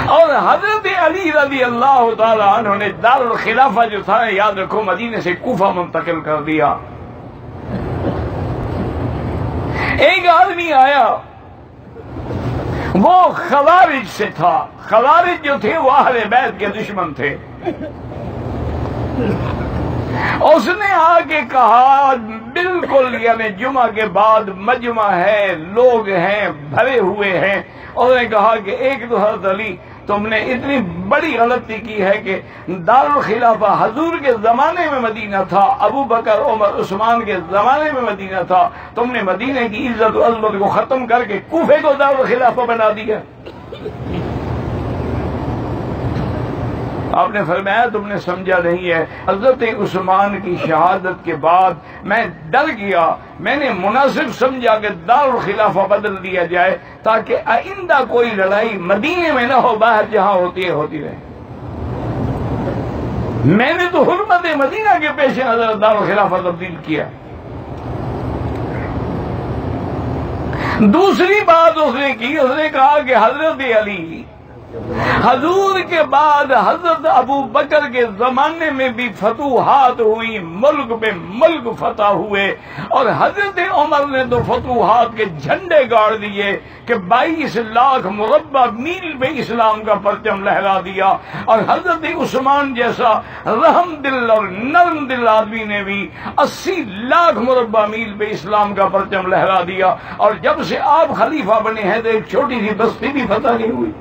اور حضرت علی رضی اللہ تعالی عنہ نے دارالخلافہ جو تھا یاد رکھو مدینے سے کوفہ منتقل کر دیا. ایک آدمی آیا وہ خوارج سے تھا. خوارج جو تھے وہ اہل بیت کے دشمن تھے. اس نے آ کے کہا بالکل یعنی جمعہ کے بعد مجمع ہے لوگ ہیں بھرے ہوئے ہیں. اور نے کہا کہ ایک تو حضرت علی تم نے اتنی بڑی غلطی کی ہے کہ دارالخلافہ حضور کے زمانے میں مدینہ تھا, ابو بکر عمر عثمان کے زمانے میں مدینہ تھا, تم نے مدینہ کی عزت و عظمت کو ختم کر کے کوفے کو دارالخلافہ بنا دیا. آپ نے فرمایا تم نے سمجھا نہیں ہے. حضرت عثمان کی شہادت کے بعد میں ڈر گیا, میں نے مناسب سمجھا کہ دارالخلافہ بدل دیا جائے تاکہ آئندہ کوئی لڑائی مدینے میں نہ ہو, باہر جہاں ہوتی ہے ہوتی رہے. میں نے تو حرمت مدینہ کے پیش نظر دارالخلافہ تبدیل کیا. دوسری بات اس نے کی, اس نے کہا کہ حضرت علی حضور کے بعد حضرت ابو بکر کے زمانے میں بھی فتوحات ہوئی, ملک پہ ملک فتح ہوئے, اور حضرت عمر نے تو فتوحات کے جھنڈے گاڑ دیے کہ 22 لاکھ مربع میل پہ اسلام کا پرچم لہرا دیا. اور حضرت عثمان جیسا رحم دل اور نرم دل آدمی نے بھی 80 لاکھ مربع میل پہ اسلام کا پرچم لہرا دیا. اور جب سے آپ خلیفہ بنے ہیں تو ایک چھوٹی سی بستی بھی فتح نہیں ہوئی.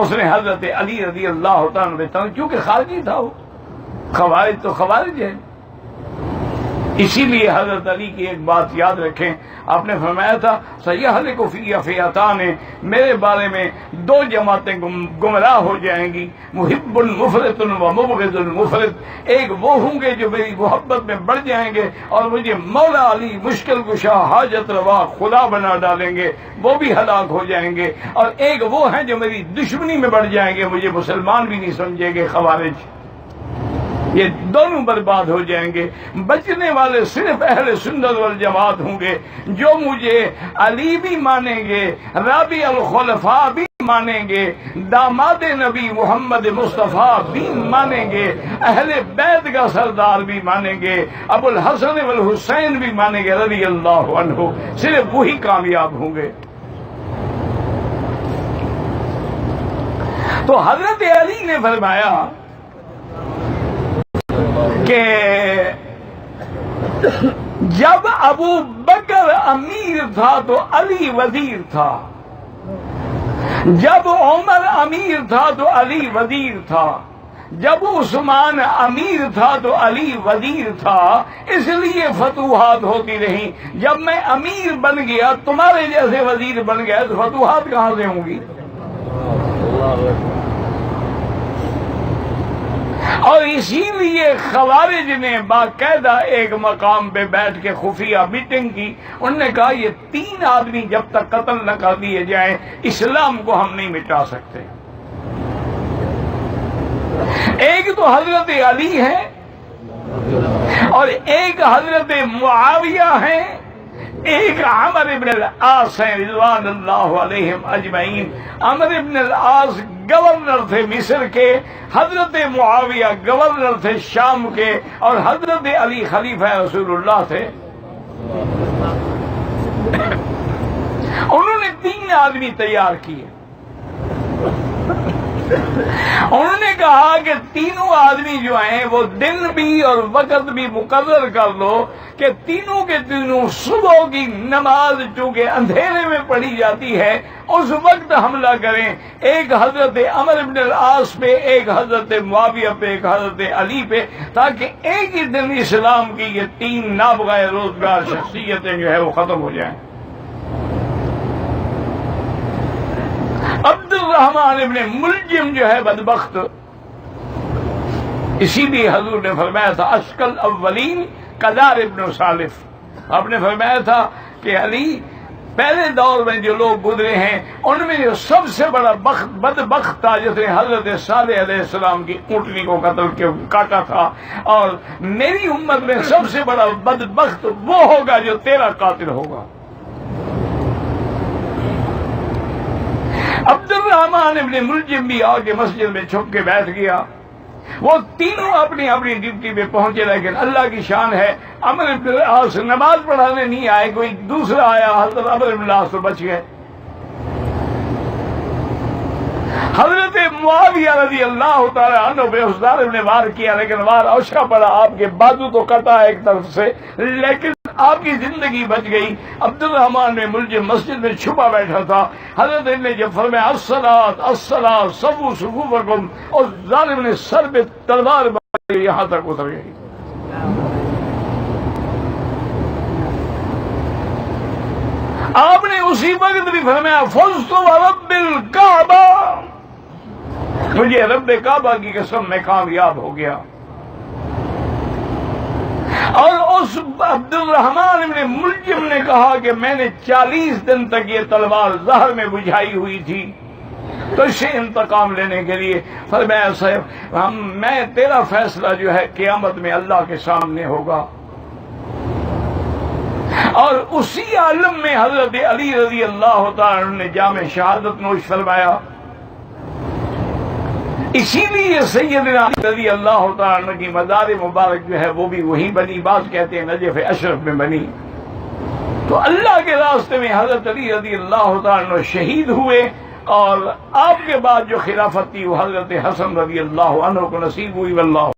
اس نے حضرت علی رضی اللہ تعالیٰ عنہ کیونکہ خارجی تھا, وہ خوارج تو خوارج ہے. اسی لیے حضرت علی کی ایک بات یاد رکھیں, آپ نے فرمایا تھا سیہلک فی فئتان, میرے بارے میں دو جماعتیں گمراہ ہو جائیں گی, محب مفرط و مبغض مفرط. ایک وہ ہوں گے جو میری محبت میں بڑھ جائیں گے اور مجھے مولا علی مشکل کشا حاجت روا خدا بنا ڈالیں گے, وہ بھی ہلاک ہو جائیں گے. اور ایک وہ ہیں جو میری دشمنی میں بڑھ جائیں گے, مجھے مسلمان بھی نہیں سمجھیں گے, خوارج. یہ دونوں برباد ہو جائیں گے. بچنے والے صرف اہل سنت والجماعت ہوں گے جو مجھے علی بھی مانیں گے, رابع الخلفاء بھی مانیں گے, داماد نبی محمد مصطفیٰ بھی مانیں گے, اہل بیت کا سردار بھی مانیں گے, ابو الحسن والحسین بھی مانیں گے رضی اللہ عنہ. صرف وہی کامیاب ہوں گے. تو حضرت علی نے فرمایا کہ جب ابو بکر امیر تھا تو علی وزیر تھا, جب عمر امیر تھا تو علی وزیر تھا, جب عثمان امیر تھا تو علی وزیر تھا. اس لیے فتوحات ہوتی رہیں. جب میں امیر بن گیا, تمہارے جیسے وزیر بن گیا, تو فتوحات کہاں سے ہوں گی؟ اور اسی لیے خوارج نے باقاعدہ ایک مقام پہ بیٹھ کے خفیہ میٹنگ کی. انہوں نے کہا یہ 3 آدمی جب تک قتل نہ کر دیے جائیں اسلام کو ہم نہیں مٹا سکتے. ایک تو حضرت علی ہے اور ایک حضرت معاویہ ہیں, ایک عمر ابن العاص ہیں رضوان اللہ علیہم اجمعین. عمر ابن العاص گورنر تھے مصر کے, حضرت معاویہ گورنر تھے شام کے, اور حضرت علی خلیفہ رسول اللہ تھے. انہوں نے 3 آدمی تیار کیے. انہوں نے کہا کہ تینوں آدمی جو ہیں وہ دن بھی اور وقت بھی مقرر کر لو کہ تینوں کے تینوں صبح کی نماز چونکہ اندھیرے میں پڑھی جاتی ہے اس وقت حملہ کریں. ایک حضرت عمر بن العاص پہ, ایک حضرت معاویہ پہ, ایک حضرت علی پہ, تاکہ ایک ہی دن اسلام کی یہ 3 نابغہ روزگار شخصیتیں جو ہے وہ ختم ہو جائیں. عبد الرحمن ابن ملجم جو ہے بدبخت, اسی لیے حضور نے فرمایا تھا اشکل اولین قدار ابن سالف. آپ نے فرمایا تھا کہ علی پہلے دور میں جو لوگ گزرے ہیں ان میں جو سب سے بڑا بدبخت تھا جس نے حضرت صالح علیہ السلام کی اونٹنی کو کاٹا تھا, اور میری امت میں سب سے بڑا بدبخت وہ ہوگا جو تیرا قاتل ہوگا. عبد الرحمن ابن ملجم بھی آ کے مسجد میں چھپ کے بیٹھ گیا. وہ تینوں اپنی اپنی ڈیوٹی پہ پہنچے, لیکن اللہ کی شان ہے عمرو بن العاص نماز پڑھانے نہیں آئے, کوئی دوسرا آیا. حضرت عمرو بن العاص تو بچ گئے. حضرت معاویہ رضی اللہ تعالی عنہ پہ اس ظالم نے وار کیا, لیکن وار اوچھا پڑا. آپ کے بازو تو کٹا ایک طرف سے, لیکن آپ کی زندگی بچ گئی. عبد الرحمن میں ملجم مسجد میں چھپا بیٹھا تھا. حضرت نے جب فرمایا الصلاۃ الصلاۃ صفوا صفوفکم, اور ظالم نے سر پہ تلوار ماری, یہاں تک اتر گئی. آپ نے اسی وقت بھی فرمایا فزت ورب الکعبہ, مجھے رب کعبہ کی قسم میں کامیاب ہو گیا. اور اس عبد الرحمن ابن ملجم نے کہا کہ میں نے 40 دن تک یہ تلوار زہر میں بجھائی ہوئی تھی تو اس سے انتقام لینے کے لیے. فرمایا صاحب میں تیرا فیصلہ جو ہے قیامت میں اللہ کے سامنے ہوگا. اور اسی عالم میں حضرت علی رضی اللہ تعالی عنہ نے جام شہادت نوش فرمایا. اسی لیے سیدنا علی رضی اللہ تعالی عنہ کی مزار مبارک جو ہے وہ بھی وہی بنی, بعض کہتے ہیں نجف اشرف میں بنی. تو اللہ کے راستے میں حضرت علی رضی اللہ تعالی عنہ شہید ہوئے, اور آپ کے بعد جو خلافت تھی وہ حضرت حسن رضی اللہ عنہ کو نصیب ہوئی. واللہ